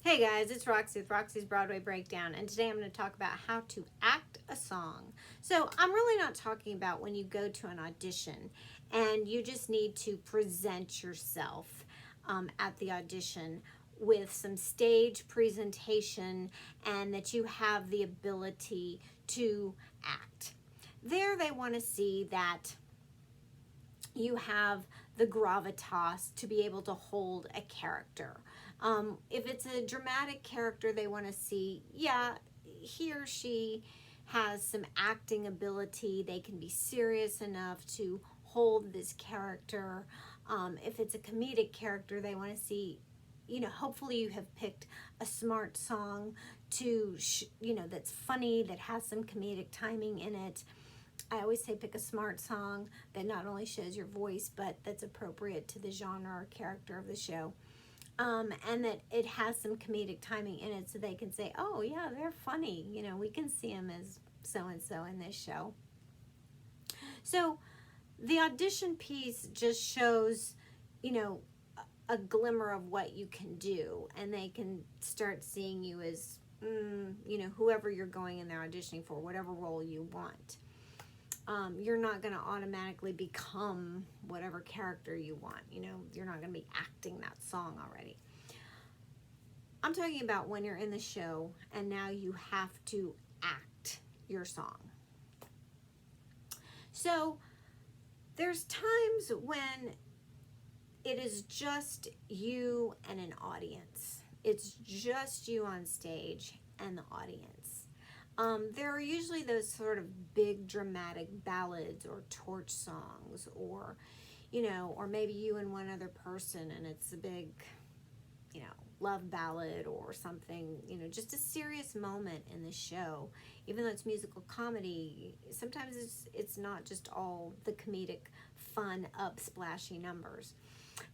Hey guys, it's Roxy with Roxie's Broadway Breakdown, and today I'm going to talk about how to act a song. So I'm really not talking about when you go to an audition and you just need to present yourself at the audition with some stage presentation and that you have the ability to act. There they want to see that you have the gravitas to be able to hold a character. If it's a dramatic character, they want to see, yeah, he or she has some acting ability. They can be serious enough to hold this character. If it's a comedic character, they want to see, hopefully you have picked a smart song to, that's funny, that has some comedic timing in it. I always say pick a smart song that not only shows your voice, but that's appropriate to the genre or character of the show. And that it has some comedic timing in it so they can say, oh yeah, they're funny. We can see them as so-and-so in this show. So the audition piece just shows, a glimmer of what you can do, and they can start seeing you as, whoever you're going in there auditioning for, whatever role you want. You're not going to automatically become whatever character you want. You're not going to be acting that song already. I'm talking about when you're in the show and now you have to act your song. So there's times when it is just you and an audience. It's just you on stage and the audience. There are usually those sort of big dramatic ballads or torch songs, or or maybe you and one other person and it's a big, love ballad or something, just a serious moment in the show. Even though it's musical comedy, sometimes it's not just all the comedic, fun, up-splashy numbers.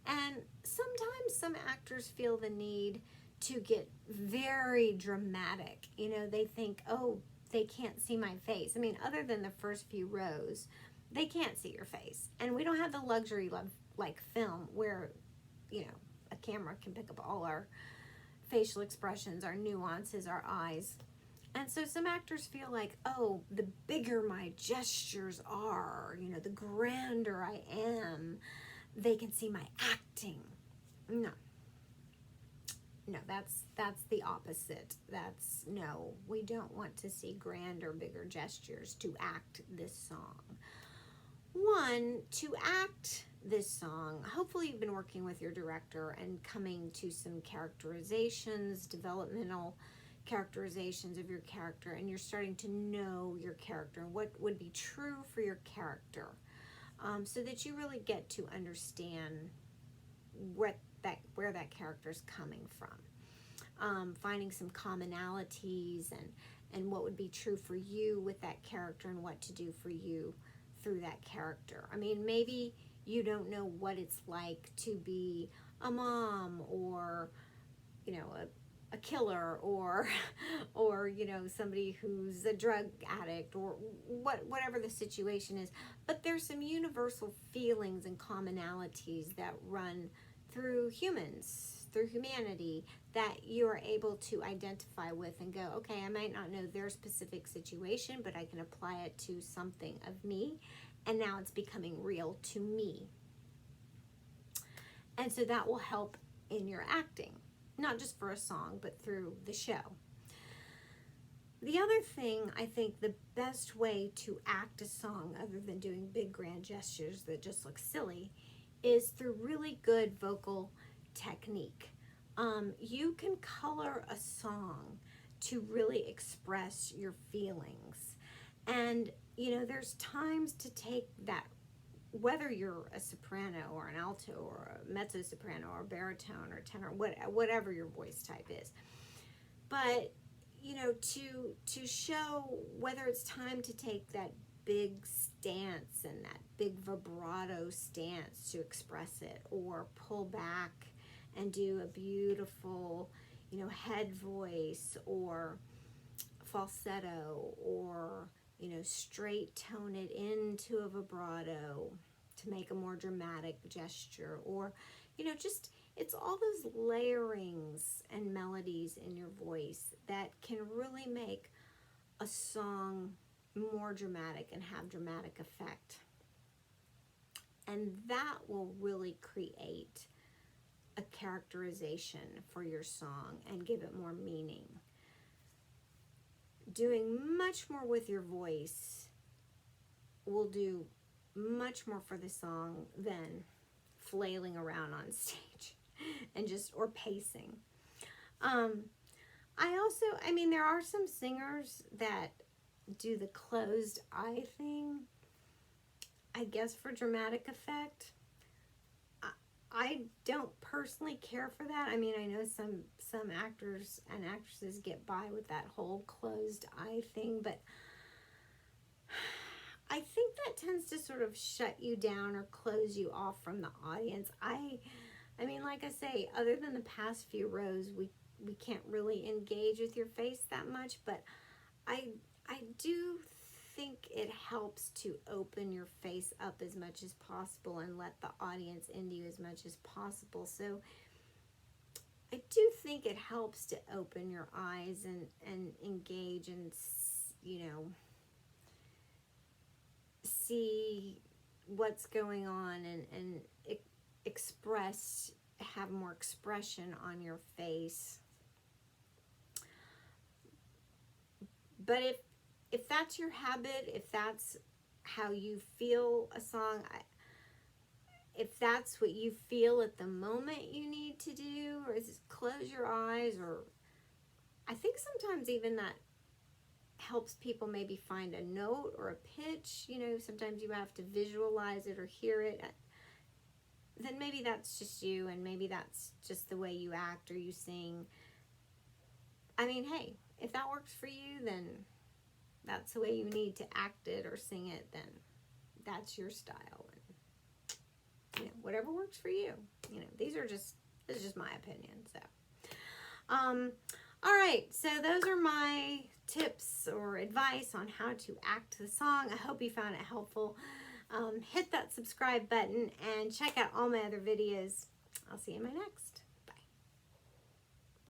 And sometimes some actors feel the need to get very dramatic. They think, oh, they can't see my face. I mean, other than the first few rows, they can't see your face. And we don't have the luxury like film where, a camera can pick up all our facial expressions, our nuances, our eyes. And so some actors feel like, oh, the bigger my gestures are, the grander I am, they can see my acting. No, that's the opposite. No, we don't want to see grander, bigger gestures to act this song. One, to act this song, hopefully you've been working with your director and coming to some characterizations, developmental characterizations of your character, and you're starting to know your character and what would be true for your character, so that you really get to understand where that character's coming from. Finding some commonalities and what would be true for you with that character and what to do for you through that character. I mean, maybe you don't know what it's like to be a mom or, a killer or somebody who's a drug addict or whatever the situation is. But there's some universal feelings and commonalities that run through humans, through humanity, that you are able to identify with and go, okay, I might not know their specific situation, but I can apply it to something of me, and now it's becoming real to me. And so that will help in your acting, not just for a song, but through the show. The other thing, I think the best way to act a song, other than doing big grand gestures that just look silly, is through really good vocal technique. You can color a song to really express your feelings. And, there's times to take that, whether you're a soprano or an alto or a mezzo-soprano or baritone or tenor, whatever your voice type is. But, to show whether it's time to take that big stance and that big vibrato stance to express it, or pull back and do a beautiful, head voice or falsetto, or, straight tone it into a vibrato to make a more dramatic gesture, or, just, it's all those layerings and melodies qualities in your voice that can really make a song more dramatic and have dramatic effect. And that will really create a characterization for your song and give it more meaning. Doing much more with your voice will do much more for the song than flailing around on stage and or pacing. I mean, there are some singers that do the closed eye thing, I guess, for dramatic effect. I don't personally care for that. I mean, I know some actors and actresses get by with that whole closed eye thing, but I think that tends to sort of shut you down or close you off from the audience. I mean, like I say, other than the past few rows, we can't really engage with your face that much, but I do think it helps to open your face up as much as possible and let the audience into you as much as possible. So I do think it helps to open your eyes and engage and, you know, see what's going on and have more expression on your face. But if that's your habit, if that's how you feel a song, if that's what you feel at the moment you need to do, or is it close your eyes, or I think sometimes even that helps people maybe find a note or a pitch. You know, sometimes you have to visualize it or hear it. Then maybe that's just you, and maybe that's just the way you act or you sing. I mean, hey, if that works for you, then that's the way you need to act it or sing it, then that's your style. And, you know, whatever works for you. You know, this is just my opinion. So, all right. So those are my tips or advice on how to act the song. I hope you found it helpful. Hit that subscribe button and check out all my other videos. I'll see you in my next.